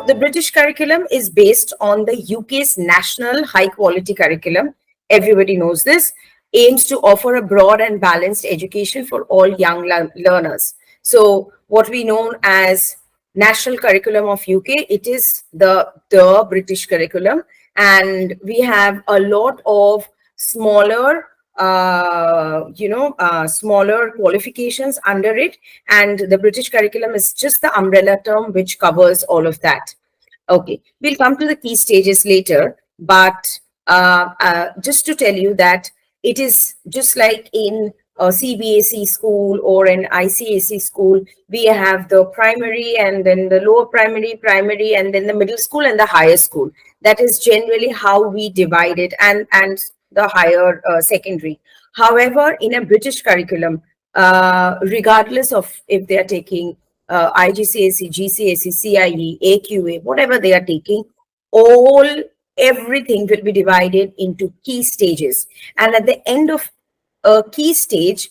So the British curriculum is based on the UK's national high quality curriculum. Everybody knows this. Aims to offer a broad and balanced education for all young learners. So what we know as national curriculum of UK, it is the British curriculum, and we have a lot of smaller smaller qualifications under it, and the British curriculum is just the umbrella term which covers all of that. Okay, we'll come to the key stages later, but just to tell you that it is just like in a CBSE school or an ICSE school, we have the primary and then the lower primary, and then the middle school and the higher school. That is generally how we divide it, and the higher secondary. However, in a British curriculum, regardless of if they are taking IGCSE, GCSE, CIE, AQA, whatever they are taking, everything will be divided into key stages. And at the end of a key stage,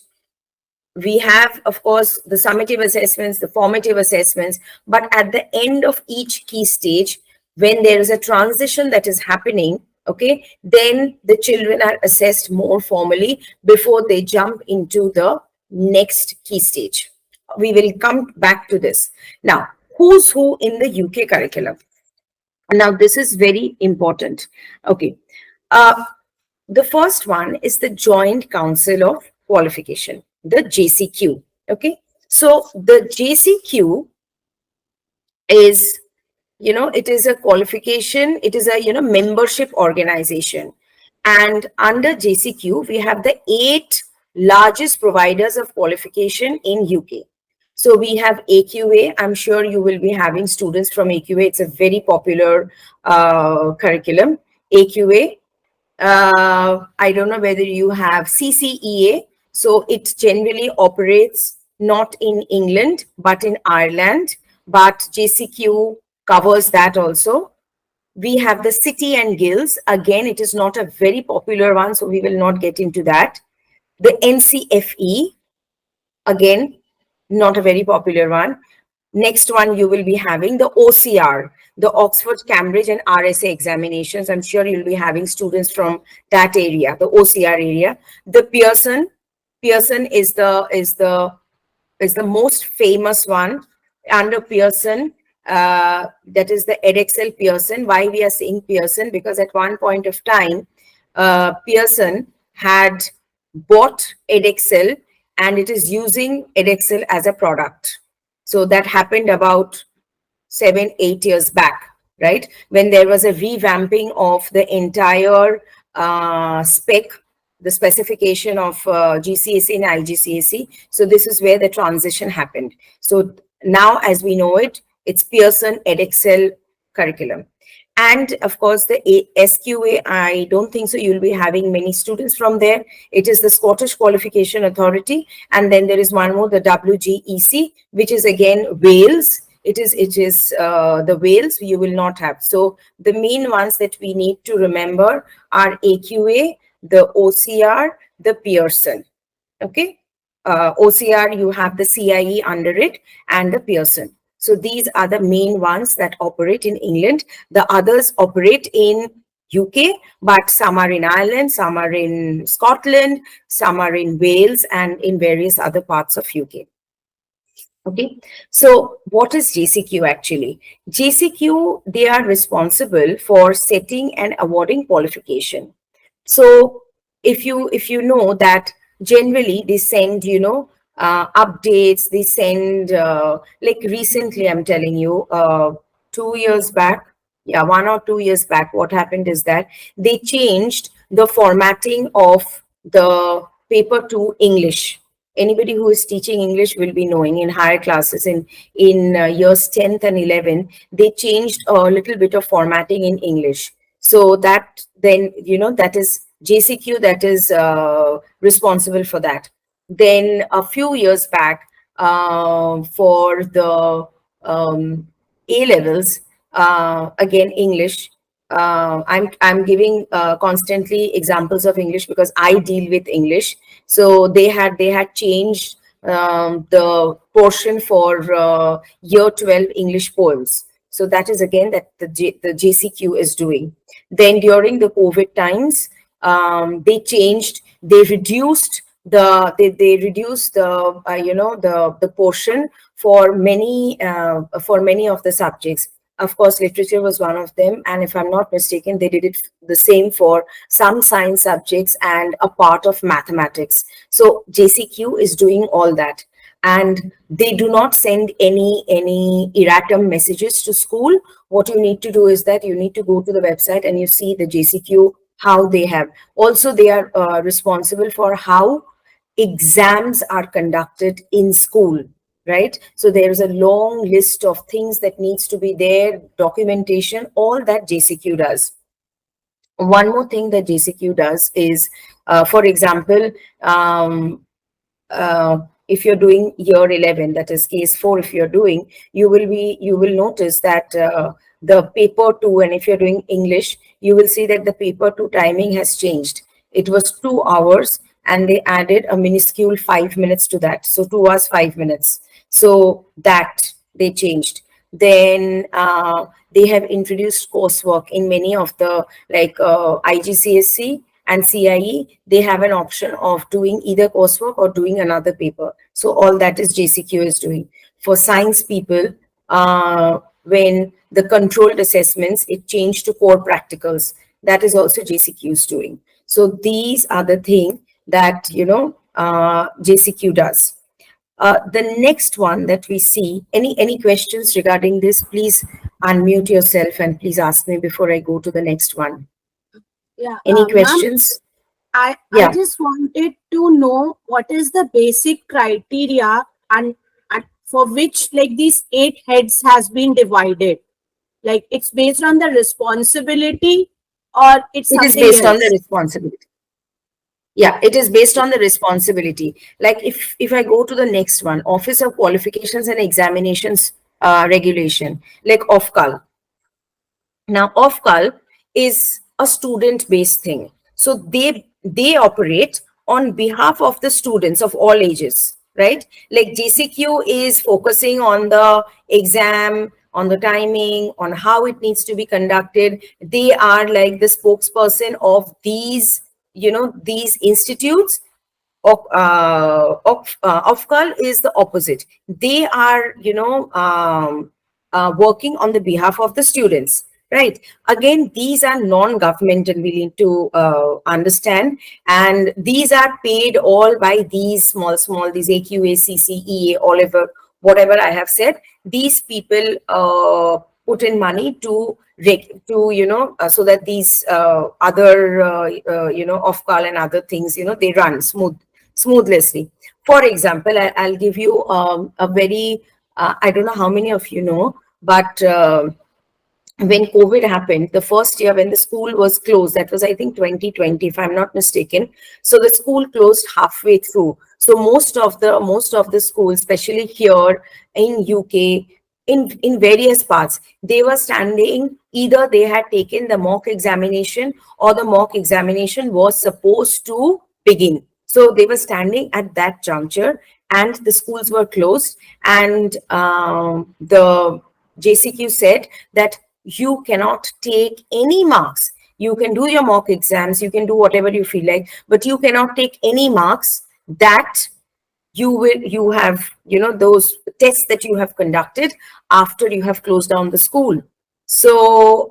we have, of course, the summative assessments, the formative assessments, but at the end of each key stage, when there is a transition that is happening, okay, then the children are assessed more formally before they jump into the next key stage. We will come back to this. Now, who's who in the UK curriculum? Now, this is very important. Okay. The first one is the Joint Council of Qualification, the JCQ. Okay. So the JCQ is, it is a qualification. It is a, membership organization. And under JCQ, we have the 8 largest providers of qualification in UK. So we have AQA. I'm sure you will be having students from AQA. It's a very popular curriculum. AQA. I don't know whether you have CCEA. So it generally operates not in England, but in Ireland. But JCQ covers that also. We have the City and Guilds. Again, it is not a very popular one, so we will not get into that. The NCFE. Again, not a very popular one. Next one, you will be having the OCR, the Oxford, Cambridge, and RSA examinations. I'm sure you'll be having students from that area, the OCR area. The Pearson is the most famous one. Under Pearson, that is the Edexcel Pearson. Why we are saying Pearson? Because at one point of time, Pearson had bought Edexcel, and it is using Edexcel as a product. So that happened about 7-8 years back, right? When there was a revamping of the entire the specification of GCSE and IGCSE. So this is where the transition happened. So now, as we know it, it's Pearson Edexcel curriculum. And of course, the SQA, I don't think so you'll be having many students from there. It is the Scottish Qualification Authority. And then there is one more, the WGEC, which is again Wales. It is the Wales you will not have. So the main ones that we need to remember are AQA, the OCR, the Pearson. Okay. OCR, you have the CIE under it, and the Pearson. So these are the main ones that operate in England. The others operate in UK, but some are in Ireland, some are in Scotland, some are in Wales, and in various other parts of UK. Okay, so what is JCQ actually? JCQ, they are responsible for setting and awarding qualification. So if you know that generally they send, updates, they send, like recently, I'm telling you, 2 years back, 1 or 2 years back, what happened is that they changed the formatting of the paper to English. Anybody who is teaching English will be knowing in higher classes in years 10th and 11, they changed a little bit of formatting in English. So that then, that is JCQ that is responsible for that. Then a few years back, for the A levels, again English. I'm giving constantly examples of English because I deal with English. So they had changed the portion for year 12 English poems. So that is again that the JCQ is doing. Then during the COVID times, they changed, they reduced they reduced the the portion for many of the subjects. Of course, literature was one of them, and if I'm not mistaken, they did it the same for some science subjects and a part of mathematics. So JCQ is doing all that, and they do not send any erratum messages to school. What you need to do is that you need to go to the website and you see the JCQ, how they have. Also, they are responsible for how exams are conducted in school, right? So there's a long list of things that needs to be there, documentation, all that JCQ does. One more thing that JCQ does is, for example, if you're doing year 11, that is case 4, if you're doing, you will notice that the paper 2, and if you're doing English, you will see that the paper 2 timing has changed. It was 2 hours and they added a minuscule 5 minutes to that. So 2 hours, 5 minutes. So that they changed. Then they have introduced coursework in many of the, like IGCSE and CIE, they have an option of doing either coursework or doing another paper. So all that is JCQ is doing. For science people, when the controlled assessments, it changed to core practicals. That is also JCQ is doing. So these are the things that, JCQ does. The next one that we see, any questions regarding this, please unmute yourself and please ask me before I go to the next one. Yeah. Any questions? I just wanted to know what is the basic criteria and for which like these 8 heads has been divided. Like it's based on the responsibility or it's something else? It is based on the responsibility. Yeah, it is based on the responsibility. Like if I go to the next one, Office of Qualifications and Examinations Regulation, like OFCAL. Now, OFCAL is a student-based thing. So they operate on behalf of the students of all ages, right? Like JCQ is focusing on the exam, on the timing, on how it needs to be conducted. They are like the spokesperson of these, these institutes. OFCAL is the opposite. They are, working on the behalf of the students. Right. Again, these are non-governmental, we need to understand. And these are paid all by these small, these AQA, CCEA, whatever I have said. These people put in money to so that these other, OFCAL and other things, they run smoothly. For example, I'll give you a very, I don't know how many of you know, but when COVID happened, the first year when the school was closed, that was, I think, 2020, if I'm not mistaken. So the school closed halfway through. So most of the schools, especially here in UK, in various parts, they were standing, either they had taken the mock examination or the mock examination was supposed to begin. So they were standing at that juncture and the schools were closed, and the JCQ said that you cannot take any marks. You can do your mock exams, you can do whatever you feel like, but you cannot take any marks that you have, those tests that you have conducted after you have closed down the school. So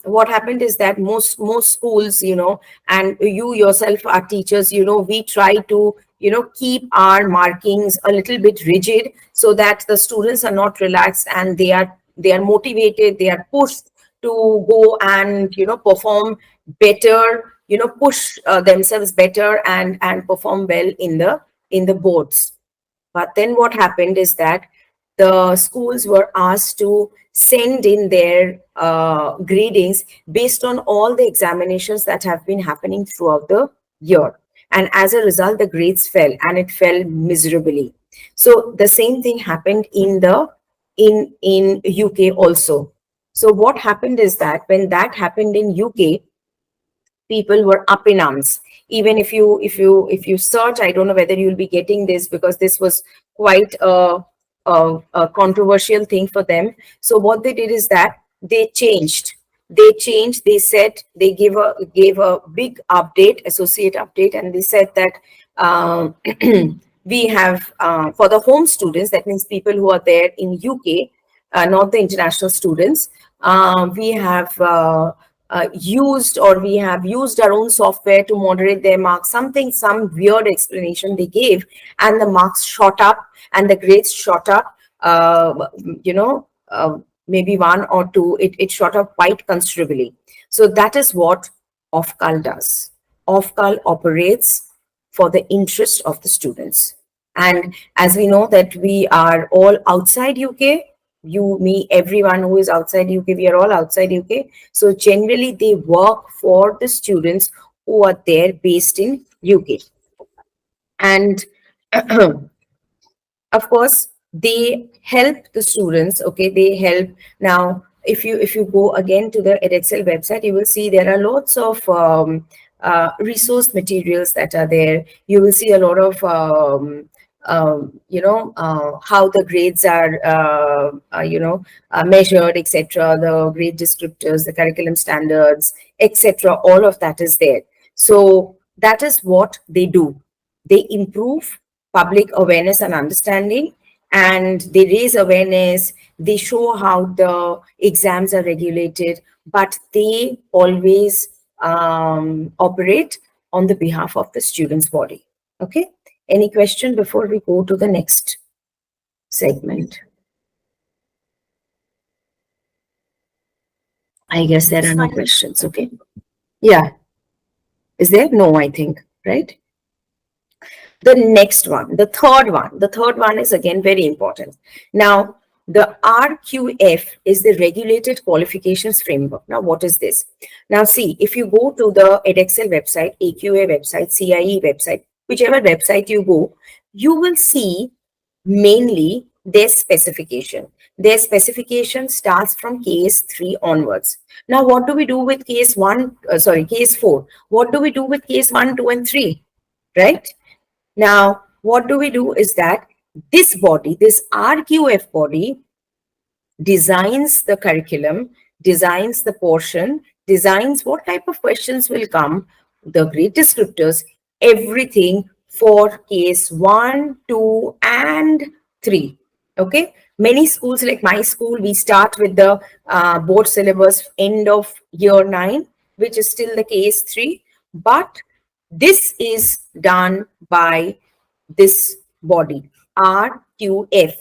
what happened is that most schools, and you yourself are teachers, we try to, keep our markings a little bit rigid so that the students are not relaxed and they are motivated, they are pushed to go and, perform better, push themselves better and perform well in the boards. But then what happened is that the schools were asked to send in their gradings based on all the examinations that have been happening throughout the year. And as a result, the grades fell, and it fell miserably. So the same thing happened in UK also. So what happened is that when that happened in UK, people were up in arms. Even if you search, I don't know whether you'll be getting this, because this was quite a a controversial thing for them. So what they did is that they changed. They said they gave a big update, associate update, and they said that um, we have for the home students, that means people who are there in UK, not the international students. We have we have used our own software to moderate their marks. Some weird explanation they gave, and the marks shot up and the grades shot up. You know, maybe one or two, it shot up quite considerably. So that is what Ofcal does. Ofcal operates for the interest of the students. And as we know that we are all outside UK, you, me, everyone who is outside UK, we are all outside UK. So generally they work for the students who are there based in UK. And of course, they help the students. Okay, they help. Now if you go again to the Edexcel website, you will see there are lots of resource materials that are there. You will see a lot of how the grades are measured, etc., the grade descriptors, the curriculum standards, etc. All of that is there. So that is what they do. They improve public awareness and understanding, and they raise awareness. They show how the exams are regulated, but they always operate on the behalf of the students' body. Okay. Any question before we go to the next segment? I guess there are no questions. Okay. Yeah. Is there? No, I think, right? The next one, the third one is again very important. Now, the RQF is the Regulated Qualifications Framework. Now, what is this? Now, see, if you go to the Edexcel website, AQA website, CIE website, whichever website you go, you will see mainly their specification. Their specification starts from case 3 onwards. Now, what do we do with case 4? What do we do with case 1, 2, and 3? Right? Now, what do we do is that this body, this RQF body, designs the curriculum, designs the portion, designs what type of questions will come, the grade descriptors, everything for case 1, 2, and 3. Okay. Many schools, like my school, we start with the board syllabus end of year 9, which is still the case 3. But this is done by this body, RQF.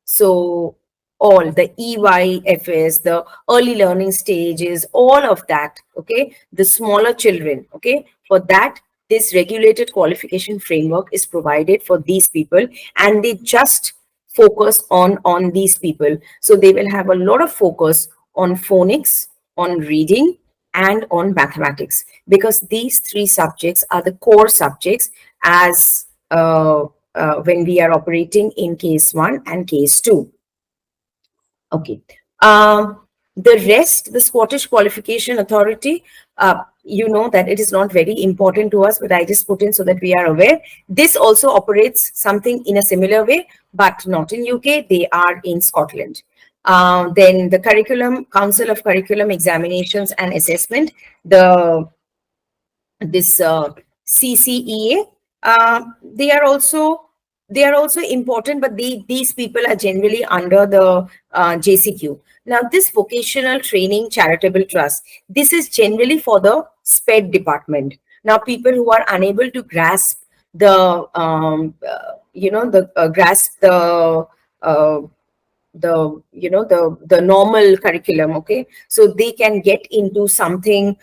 So all the EYFS, the early learning stages, all of that, okay, the smaller children, okay, for that, this regulated qualification framework is provided for these people, and they just focus on these people. So they will have a lot of focus on phonics, on reading, and on mathematics, because these 3 subjects are the core subjects as when we are operating in case 1 and case 2. Okay. The rest, the Scottish Qualification Authority, you know that it is not very important to us, but I just put in so that we are aware. This also operates something in a similar way, but not in UK. They are in Scotland. Then the Council of Curriculum Examinations and Assessment, this CCEA, they are also important, but these people are generally under the JCQ. Now, this Vocational Training Charitable Trust, this is generally for the SPED department. Now, people who are unable to grasp the the normal curriculum, okay, so they can get into something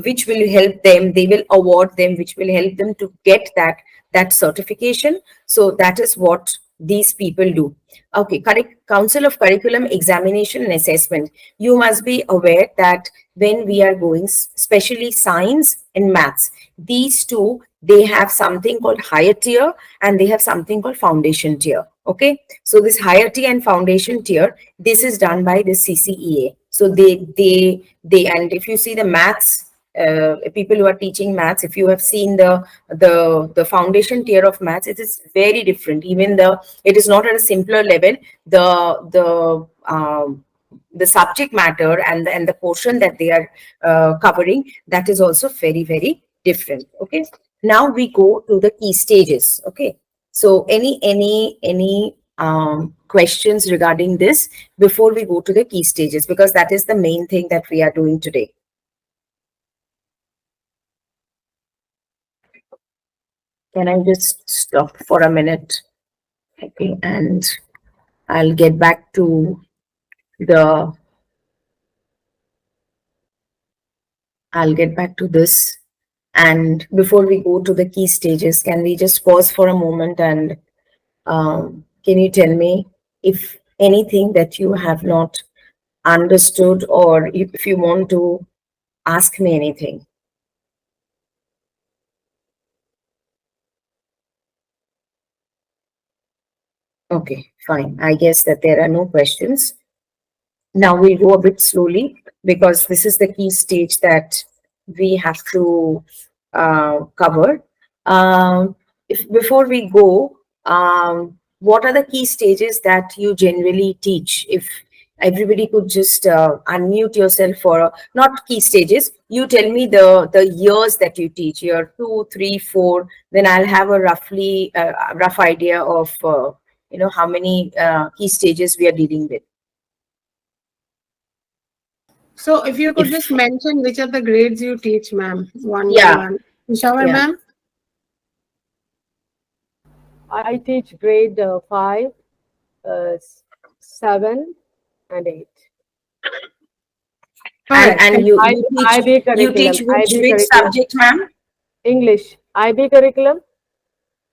which will help them. They will award them, which will help them to get that certification. So that is what these people do. Okay, Council of Curriculum Examination and Assessment. You must be aware that when we are going, especially science and maths, these two, they have something called higher tier and they have something called foundation tier. Okay, so this higher tier and foundation tier, this is done by the CCEA. So they and if you see the maths people who are teaching maths, if you have seen the foundation tier of maths, it is very different. Even it is not at a simpler level. The subject matter and the portion that they are covering, that is also very, very different. Okay. Now we go to the key stages. Okay. So any questions regarding this before we go to the key stages, because that is the main thing that we are doing today. Can I just stop for a minute? Okay, and I'll get back to this. And before we go to the key stages, can we just pause for a moment and can you tell me if anything that you have not understood, or if you want to ask me anything? Okay, fine. I guess that there are no questions. Now we'll go a bit slowly because this is the key stage that we have to cover. Before we go, what are the key stages that you generally teach? If everybody could just unmute yourself for not key stages. You tell me the years that you teach. Year 2, 3, 4. Then I'll have a rough idea of how many key stages we are dealing with. So if you could just mention which are the grades you teach, ma'am. One Yeah. by one. Peshawar, Yeah. ma'am. I teach grade 5, 7, and 8. And you IB curriculum. teach which curriculum. subject, ma'am? English. IB curriculum.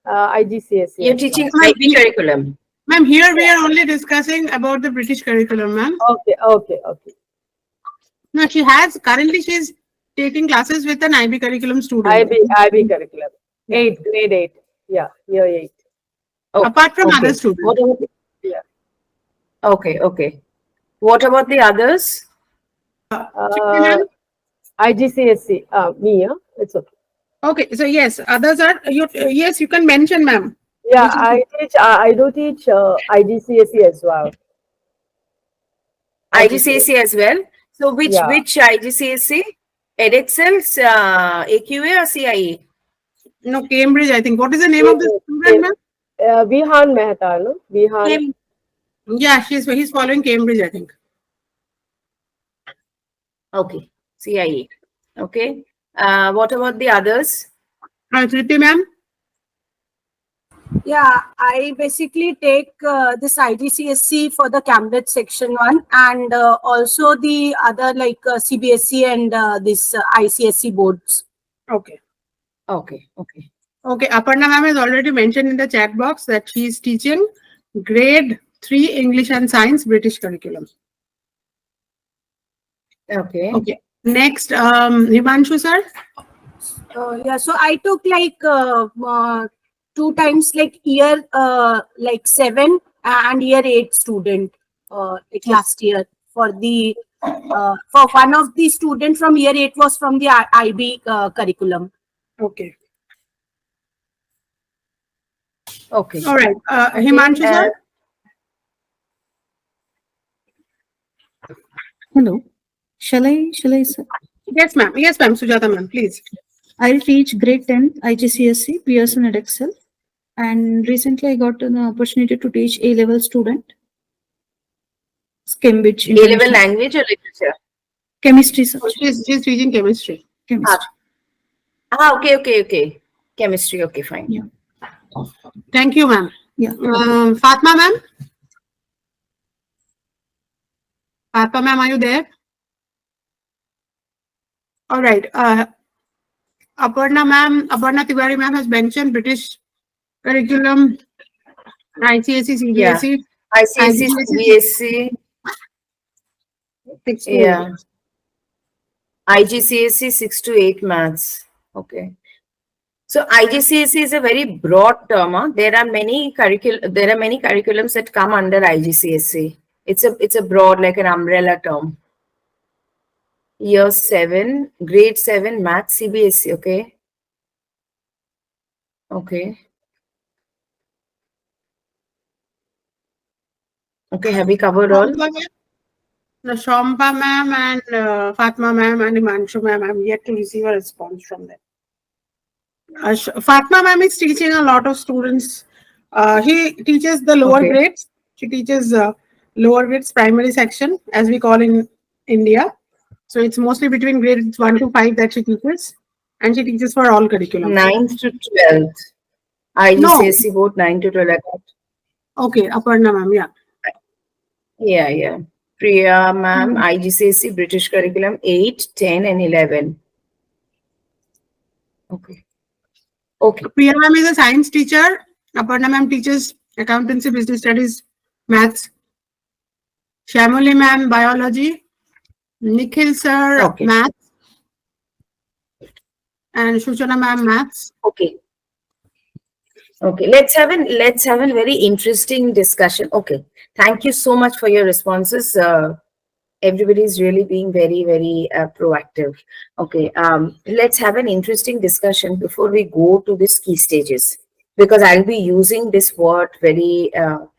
IGCSE. You're teaching IB curriculum. Ma'am, here we are only discussing about the British curriculum, ma'am. Okay. No, currently she's taking classes with an IB curriculum student. IB curriculum. 8, grade 8. Yeah, year 8. Oh, apart from okay. other students. What about Yeah. Okay. What about the others? IGCSE. Me, yeah? It's okay. Okay, so yes, others are yes, you can mention, ma'am. Yeah, I do teach IGCSE as well. IGCSE as well. So which Yeah. IGCSE? Edexcel's, AQA or CIE? No, Cambridge, I think. What is the name of the student, ma'am? Vihan Mehta, no? Vihan. Yeah, he's following Cambridge, I think. Okay, CIE. Okay. What about the others? Triti, ma'am. Yeah, I basically take this IGCSE for the Cambridge section 1 and also the other like CBSE and this ICSE boards. Okay. Okay. Okay, Aparna ma'am has already mentioned in the chat box that she is teaching grade 3 English and Science British curriculum. Okay. Okay. Next, Himanshu sir. Yeah, so I took like 2 times like year like 7 and year 8 student like last year for the for one of the student from year 8 was from the IB curriculum. Okay. Okay. All right. Himanshu sir. Hello. Shall I, sir? Yes, ma'am. Yes, ma'am. Sujata ma'am, please. I'll teach grade 10 IGCSE, Pearson and Excel. And recently I got an opportunity to teach A-level student. Cambridge. A-level language or literature? Chemistry, sir. She's teaching chemistry. Chemistry. Okay. Chemistry. Okay, fine. Yeah. Thank you, ma'am. Yeah. Fatma ma'am. Fatma ma'am, are you there? All right. Aparna Tiwari ma'am has mentioned British curriculum, ICSE, CBSE. ICSE, CBSE. 6 to Yeah. IGCSE 6 to 8 maths. Okay. So IGCSE is a very broad term. Huh? There are many curriculums that come under IGCSE. It's a broad, like an umbrella term. Year 7, grade 7, math CBSE, okay. Okay. Okay, have we covered all? The Shompa ma'am and Fatma ma'am and Imanshu ma'am, I'm yet to receive a response from them. Fatma ma'am is teaching a lot of students. He teaches the lower Okay. grades. She teaches lower grades primary section, as we call in India. So it's mostly between grades 1 to 5 that she teaches, and she teaches for all curriculum. 9th to 12th. IGCSE board 9 to 12. Okay, Aparna ma'am, yeah. Yeah, yeah. Priya ma'am, IGCSE British curriculum 8, 10, and 11. Okay. Okay. Priya ma'am is a science teacher. Aparna ma'am teaches accountancy, business studies, maths. Shamoli ma'am, biology. Nikhil sir, Okay. maths. And Shuchana ma'am, maths. Okay. Okay. Let's have a very interesting discussion. Okay. Thank you so much for your responses. Everybody is really being very, very proactive. Okay. Let's have an interesting discussion before we go to these key stages, because I'll be using this word very,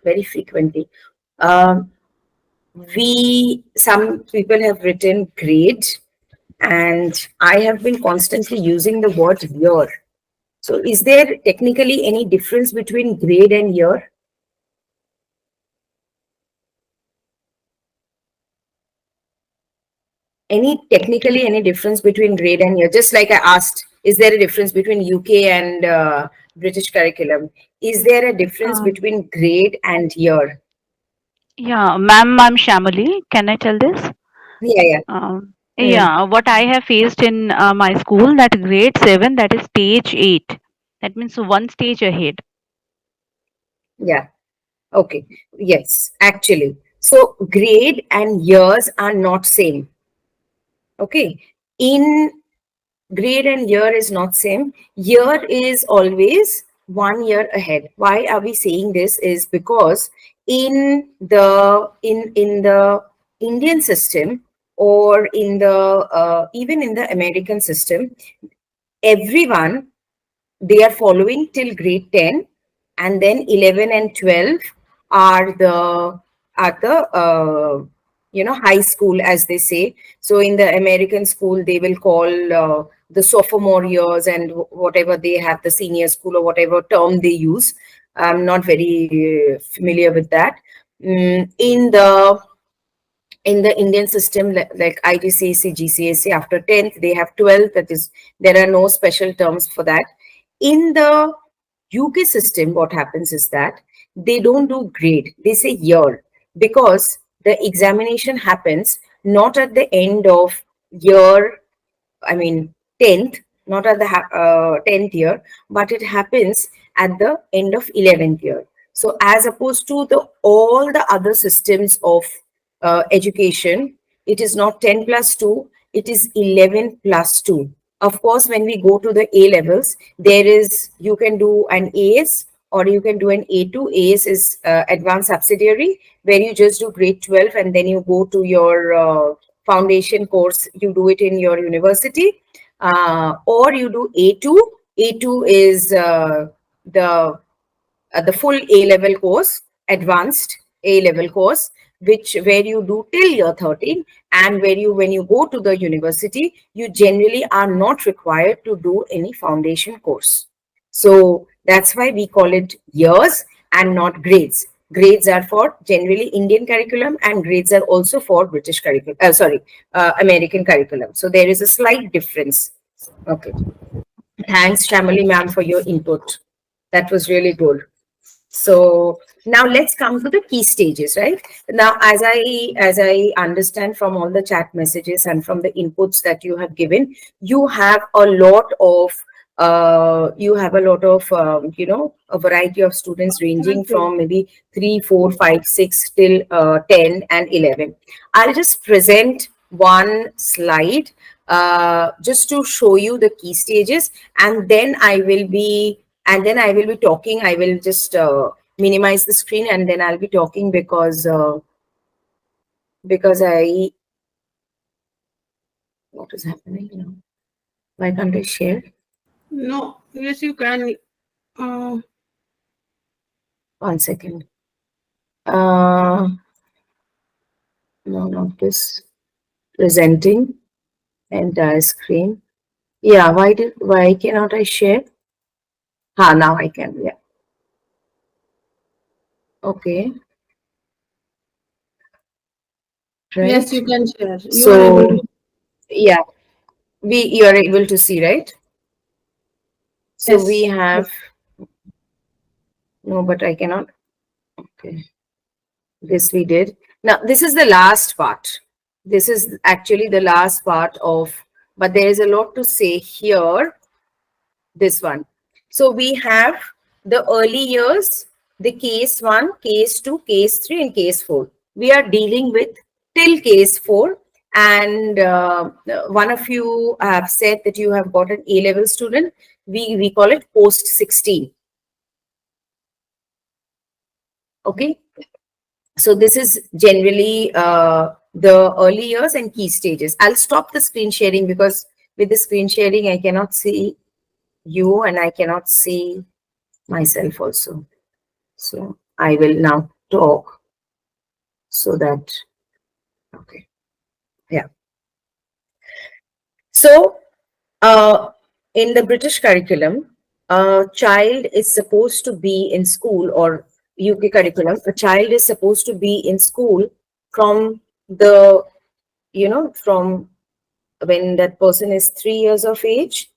very frequently. Some people have written grade, and I have been constantly using the word year. So is there technically any difference between grade and year? Any difference between grade and year? Just like I asked, is there a difference between UK and British curriculum? Is there a difference between grade and year? Yeah, ma'am, I'm Shamali. Can I tell this? Yeah, yeah. Yeah, what I have faced in my school, that grade 7, that is stage 8. That means one stage ahead. Yeah. Okay. Yes, actually. So grade and years are not same. Okay. In grade and year is not same. Year is always 1 year ahead. Why are we saying this? Is because in the Indian system, or in the even in the American system, everyone, they are following till grade 10, and then 11 and 12 are the high school, as they say. So in the American school, they will call the sophomore years, and whatever they have, the senior school, or whatever term they use. I'm not very familiar with that. In the Indian system, like IGCSE, GCSE, after 10th, they have 12th. That is, there are no special terms for that. In the UK system, what happens is that they don't do grade, they say year, because the examination happens not at the end of year, I mean 10th, not at the 10th year, but it happens at the end of 11th year. So as opposed to all the other systems of education, it is not 10 plus 2, it is 11 plus 2. Of course, when we go to the A levels, you can do an AS, or you can do an A2. AS is advanced subsidiary, where you just do grade 12 and then you go to your foundation course. You do it in your university, or you do A2. A2 is the full A-level course, advanced A-level course, where you do till year 13, and when you go to the university, you generally are not required to do any foundation course. So that's why we call it years and not grades. Grades are for generally Indian curriculum, and grades are also for British curriculum. American curriculum. So there is a slight difference. Okay. Thanks, Shamali ma'am, for your input. That was really good. So now let's come to the key stages, right? Now, as I understand from all the chat messages and from the inputs that you have given, you have a lot of a variety of students ranging from maybe 3, 4, 5, 6 till 10 and 11. I'll just present one slide just to show you the key stages, and then I will be talking. I will just minimize the screen, and then I'll be talking because What is happening now? Why can't I share? No, yes, you can. Uh, 1 second. No, not this. Presenting entire screen. Yeah, why cannot I share? Now I can, yeah. Okay. Right. yes, you can share. You are able So, to. yeah, you are able to see, right? So Yes. we have, no, but I cannot. Okay. This we did. Now, this is the last part. This is actually the last part of, but there is a lot to say here. This one. So we have the early years, the case 1, case 2, case 3, and case 4. We are dealing with till case 4. And one of you have said that you have got an A-level student. We call it post 16. Okay. So this is generally the early years and key stages. I'll stop the screen sharing because with the screen sharing, I cannot see you and I cannot see myself also. So I will now talk so that, okay. Yeah. So in the British curriculum, a child is supposed to be in school, or UK curriculum, a child is supposed to be in school from the, from when that person is 3 years of age,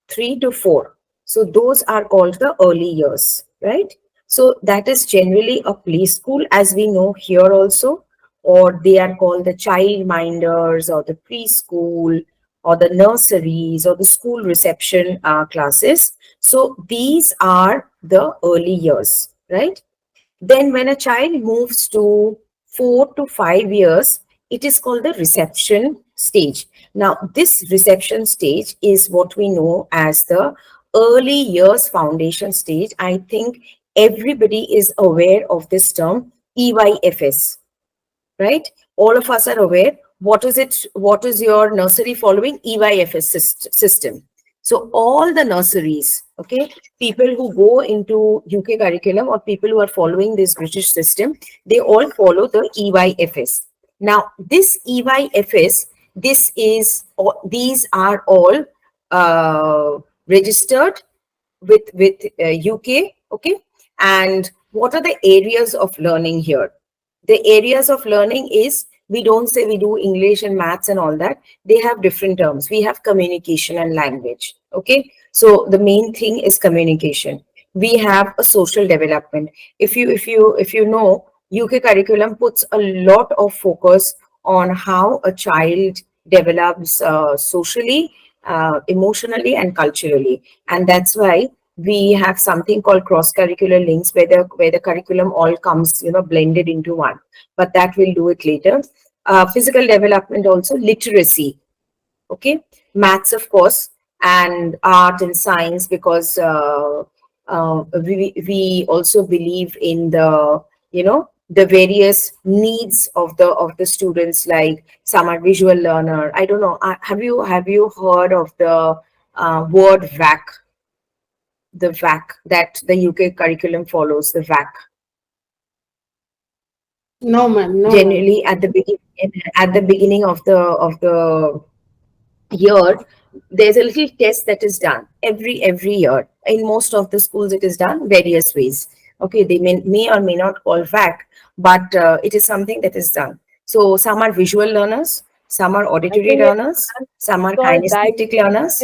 3 to 4. So those are called the early years, right? So that is generally a play school, as we know here also, or they are called the child minders or the preschool or the nurseries or the school reception classes. So these are the early years, right? Then when a child moves to 4 to 5 years, it is called the reception stage. Now, this reception stage is what we know as the early years foundation stage. I think everybody is aware of this term, EYFS, right? All of us are aware. What is it? What is your nursery following? EYFS system. So all the nurseries, okay, people who go into UK curriculum or people who are following this British system, they all follow the EYFS. Now, this EYFS, these are all registered with UK, okay? And what are the areas of learning here? The areas of learning is, we don't say we do English and maths and all that. They have different terms. We have communication and language. Okay. So the main thing is communication. We have a social development. If you know, UK curriculum puts a lot of focus on how a child develops socially, emotionally, and culturally. And that's why we have something called cross-curricular links, where the curriculum all comes, blended into one. But that we'll do it later. Physical development also, literacy, okay, maths of course, and art and science, because we also believe in the, the various needs of the students. Like some are visual learner. I don't know. Have you heard of the word VAC? The VAC that the UK curriculum follows, the VAC. No, ma'am. No, ma'am. Generally, at the beginning of the year, there's a little test that is done every year. In most of the schools, it is done various ways. Okay, they may or may not call VAC, but it is something that is done. So some are visual learners, some are auditory think learners, some are called kinesthetic learners.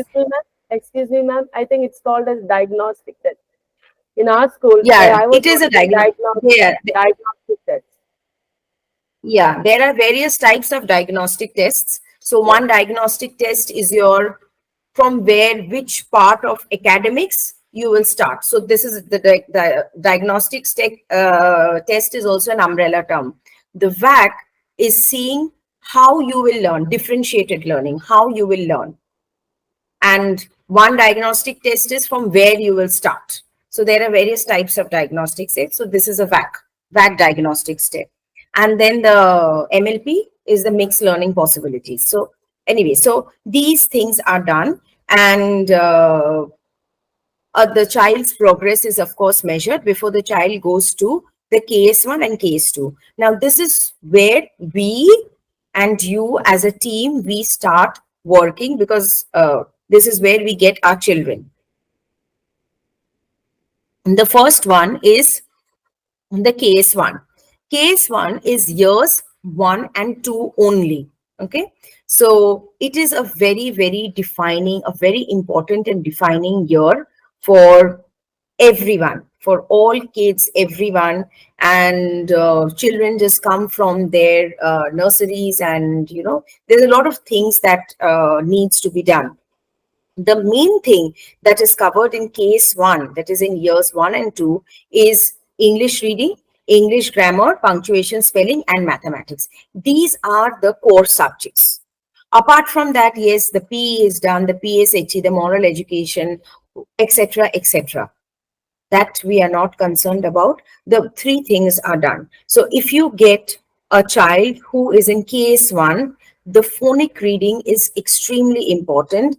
Excuse me, ma'am. I think it's called as diagnostic test. In our school, Yeah, I was it is a diagnostic test. Yeah, there are various types of diagnostic tests. So one diagnostic test is from which part of academics you will start. So this is the diagnostics test is also an umbrella term. The VAC is seeing how you will learn, differentiated learning, how you will learn. And one diagnostic test is from where you will start. So there are various types of diagnostic tests. So this is a VAC diagnostic step. And then the MLP is the mixed learning possibilities. So Anyway, so these things are done, and the child's progress is of course measured before the child goes to the KS1 and KS2. Now this is where we and you as a team, we start working, because this is where we get our children. The first one is the KS1. KS1 is years 1 and 2 only. Okay, so it is a very, very defining, a very important and defining year for everyone, for all kids, everyone. And children just come from their nurseries, and you know, there's a lot of things that needs to be done. The main thing that is covered in KS1, that is in years 1 and 2, is English reading, English grammar, punctuation, spelling, and mathematics. These are the core subjects. Apart from that, yes, the PE is done, the PSHE, the moral education, etc., etc. That we are not concerned about. The 3 things are done. So if you get a child who is in KS1, the phonic reading is extremely important,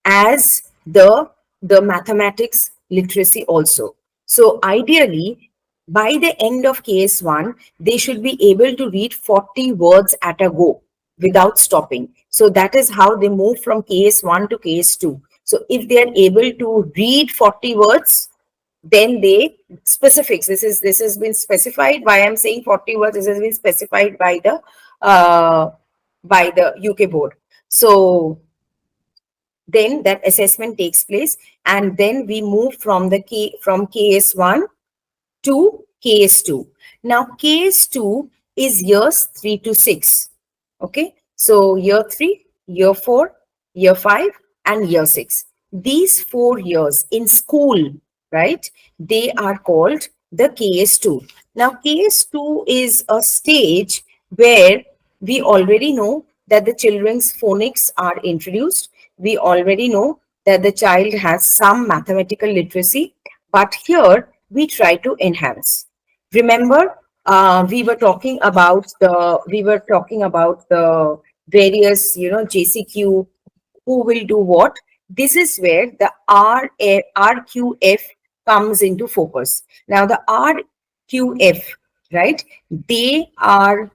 as the mathematics literacy also. So ideally, by the end of KS1, they should be able to read 40 words at a go without stopping. So that is how they move from KS1 to KS2. So if they are able to read 40 words, then they specifics. This has been specified. Why I'm saying 40 words? This has been specified by the UK board. So then that assessment takes place, and then we move from KS1 to KS2. Now KS2 is years 3 to 6. Okay, so year 3, year 4, year 5, and year 6. These 4 years in school, right, they are called the KS2. Now KS2 is a stage where we already know that the children's phonics are introduced. We already know that the child has some mathematical literacy, but here we try to enhance. Remember, we were talking about the various, you know, JCQ, who will do what. This is where the RQF comes into focus. Now the RQF, right, they are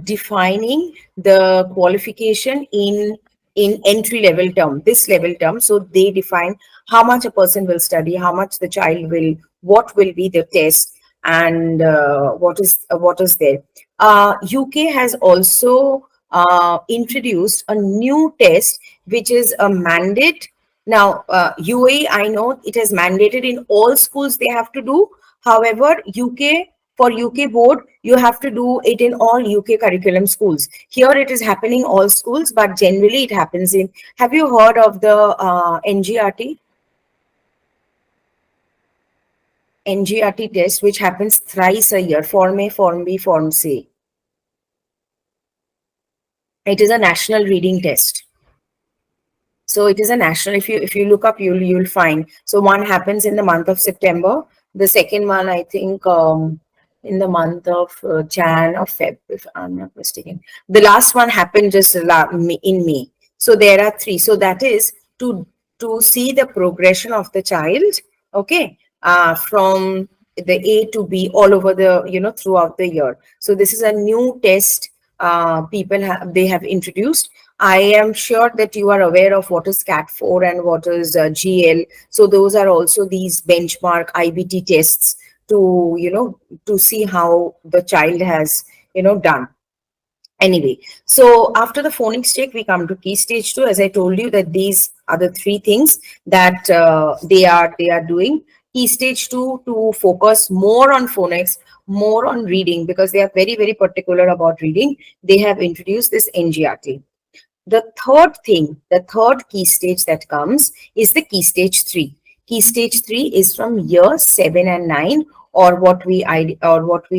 defining the qualification in entry level term, this level term. So they define how much a person will study, how much the child will, what will be the test, and what is there. UK has also introduced a new test, which is a mandate. Now UAE, I know it is mandated in all schools, they have to do. However, for UK board, you have to do it in all UK curriculum schools. Here it is happening all schools, but generally it happens in, have you heard of the NGRT? NGRT test, which happens thrice a year, Form A, Form B, Form C. It is a national reading test. So it is a national, if you look up, you'll find. So one happens in the month of September. The second one, I think, in the month of Jan or Feb, if I'm not mistaken. The last one happened just in May. So there are 3. So that is to see the progression of the child, okay, from the A to B all over the, you know, throughout the year. So this is a new test they have introduced. I am sure that you are aware of what is CAT4 and what is GL. So those are also these benchmark IBT tests to, you know, to see how the child has, you know, done. Anyway, so after the phonics check, we come to key stage 2. As I told you that these are the 3 things that they are doing. Key stage 2 to focus more on phonics, more on reading, because they are very, very particular about reading. They have introduced this NGRT. The third thing, the third key stage that comes is the key stage 3. Key stage 3 is from year 7 and 9, or what we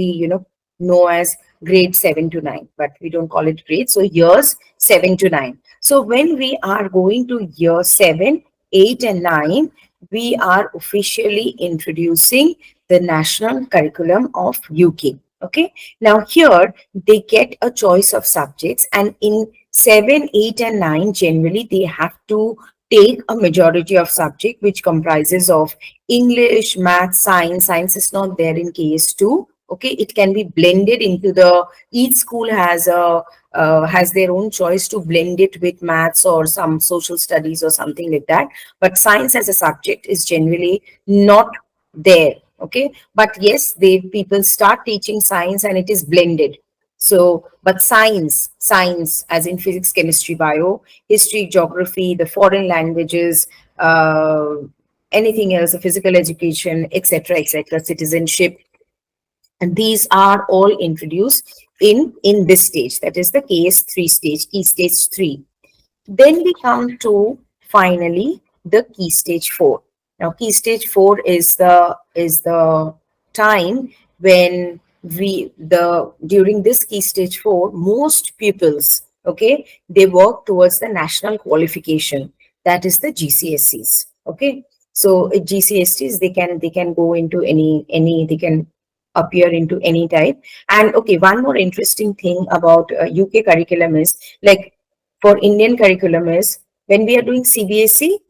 you know as grade 7 to 9, but we don't call it grade. So years 7 to 9. So when we are going to year 7, 8, and 9, we are officially introducing the national curriculum of UK. Okay. Now here they get a choice of subjects, and in 7, 8, and 9, generally they have to take a majority of subject, which comprises of English, math, science. Science is not there in KS2. Okay, it can be blended into the, each school has a has their own choice to blend it with maths or some social studies or something like that. But science as a subject is generally not there. Okay, but yes, they people start teaching science and it is blended. So, but science as in physics, chemistry, bio, history, geography, the foreign languages, anything else, physical education, etc., citizenship, and these are all introduced in this stage. That is the KS3 stage, key stage 3. Then we come to finally the key stage 4. Now, key stage 4 is the time when during this key stage 4, most pupils, okay, they work towards the national qualification. That is the GCSEs. Okay, so GCSEs, they can go into any they can appear into any type. And okay, one more interesting thing about UK curriculum is, like, for Indian curriculum is, when we are doing CBSE,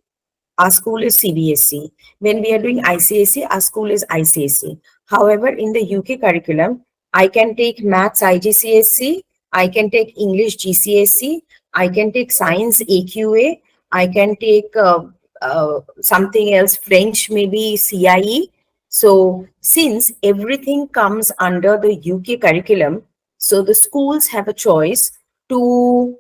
our school is CBSE. When we are doing ICSE, our school is ICSE. However, in the UK curriculum, I can take maths IGCSE, I can take English GCSE, I can take science AQA, I can take something else, French maybe CIE. So since everything comes under the UK curriculum, so the schools have a choice to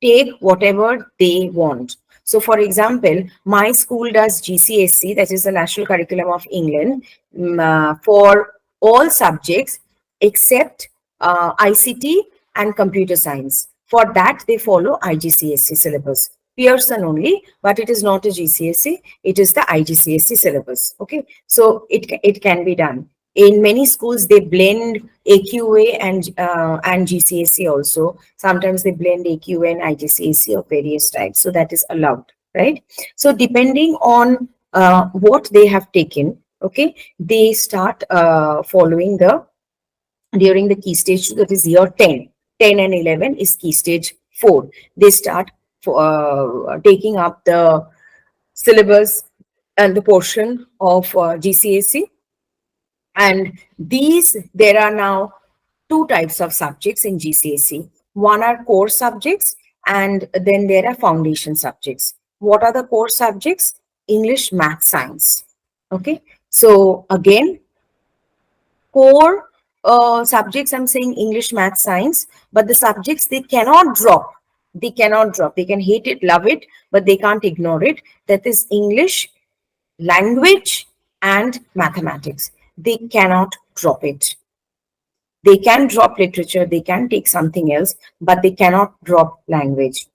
take whatever they want. So for example, my school does GCSE, that is the National Curriculum of England, for all subjects except ICT and computer science. For that, they follow IGCSE syllabus. Pearson only, but it is not a GCSE, it is the IGCSE syllabus. Okay, so it can be done. In many schools, they blend AQA and GCSE also. Sometimes they blend AQA and IGCSE of various types. So that is allowed, right? So depending on what they have taken, okay, they start following during the key stage 2, that is year 10. 10 and 11 is key stage 4. They start taking up the syllabus and the portion of GCSE. And there are now 2 types of subjects in GCSE. One are core subjects, and then there are foundation subjects. What are the core subjects? English, math, science. Okay, so again, core subjects, I'm saying English, math, science, but the subjects they cannot drop. They cannot drop. They can hate it, love it, but they can't ignore it. That is English, language, and mathematics. They cannot drop it. They can drop literature, they can take something else, but they cannot drop language.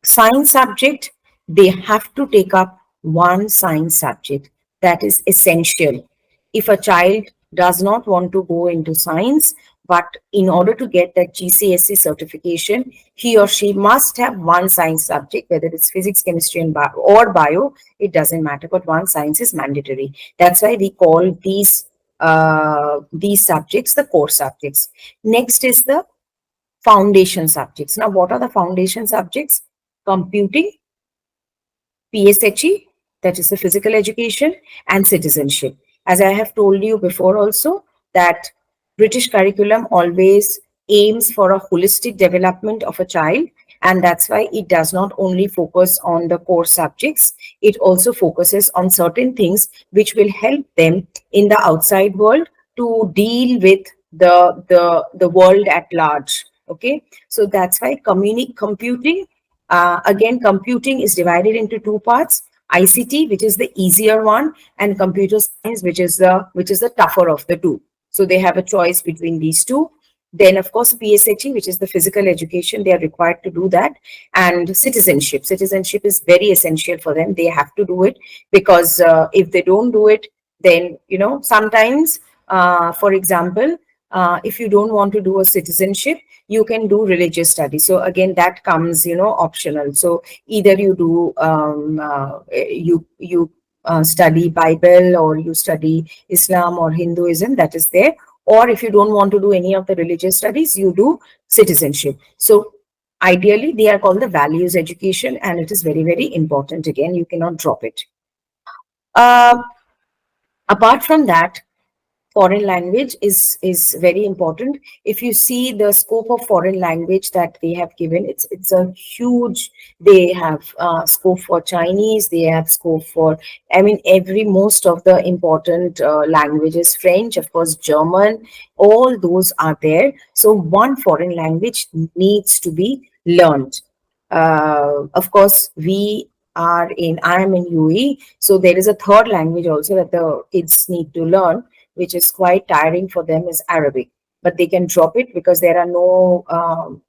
Science subject, they have to take up one science subject. That is essential. If a child does not want to go into science, but in order to get that GCSE certification, he or she must have one science subject, whether it's physics, chemistry, or bio, it doesn't matter, but one science is mandatory. That's why we call these subjects the core subjects. Next is the foundation subjects. Now, what are the foundation subjects? Computing, PSHE, that is the physical education, and citizenship. As I have told you before also, that British curriculum always aims for a holistic development of a child, and that's why it does not only focus on the core subjects, it also focuses on certain things which will help them in the outside world to deal with the world at large. Okay, so that's why computing, again, computing is divided into 2 parts: ICT, which is the easier one, and computer science, which is the tougher of the 2. So they have a choice between these 2. Then, of course, PSHE, which is the physical education, they are required to do that. And citizenship. Citizenship is very essential for them. They have to do it, because if they don't do it, then, sometimes, for example, if you don't want to do a citizenship, you can do religious studies. So again, that comes, optional. So either you do, you study Bible, or you study Islam or Hinduism, that is there, or if you don't want to do any of the religious studies, you do citizenship. So ideally, they are called the values education, and it is very, very important. Again, you cannot drop it. Apart from that, foreign language is very important. If you see the scope of foreign language that they have given, it's a huge. They have scope for Chinese. They have scope for, I mean, most of the important languages. French, of course, German. All those are there. So one foreign language needs to be learned. Of course, I am in UAE, so there is a third language also that the kids need to learn, which is quite tiring for them, is Arabic. But they can drop it because there are no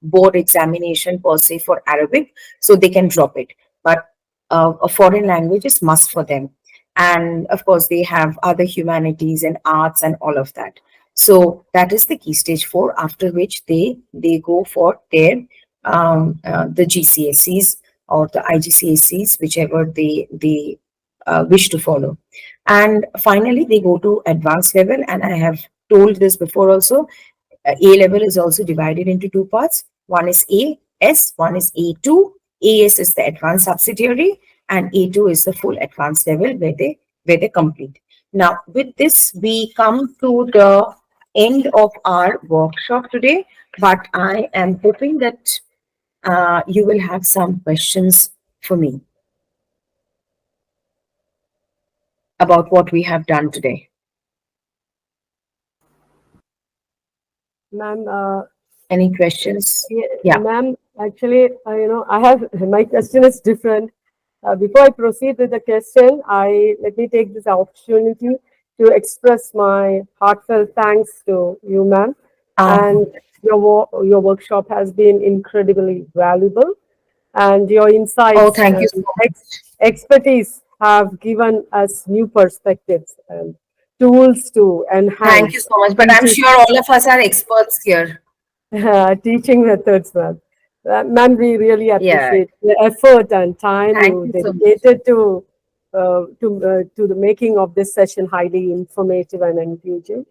board examination per se for Arabic, so they can drop it. But a foreign language is must for them. And of course, they have other humanities and arts and all of that. So that is the key stage 4, after which they go for their the GCSEs or the IGCSEs, whichever they wish to follow. And finally, they go to advanced level. And I have told this before also, A level is also divided into 2 parts. One is AS, one is A2. AS is the advanced subsidiary, and A2 is the full advanced level where they complete. Now, with this, we come to the end of our workshop today, but I am hoping that you will have some questions for me about what we have done today. Ma'am, Any questions? Yeah. ma'am, actually, my question is different. Before I proceed with the question, let me take this opportunity to express my heartfelt thanks to you, ma'am. And your workshop has been incredibly valuable, and your insights thank you and so much. expertise have given us new perspectives and tools to enhance. Thank you so much. But I'm sure all of us are experts here. Teaching methods, ma'am. Ma'am, we really appreciate the effort and time Thank you you so much. dedicated to the making of this session highly informative and engaging.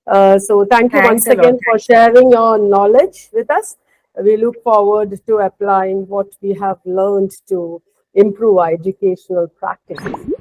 So thank you Thanks once a lot. again for sharing your knowledge with us. We look forward to applying what we have learned to improve our educational practices.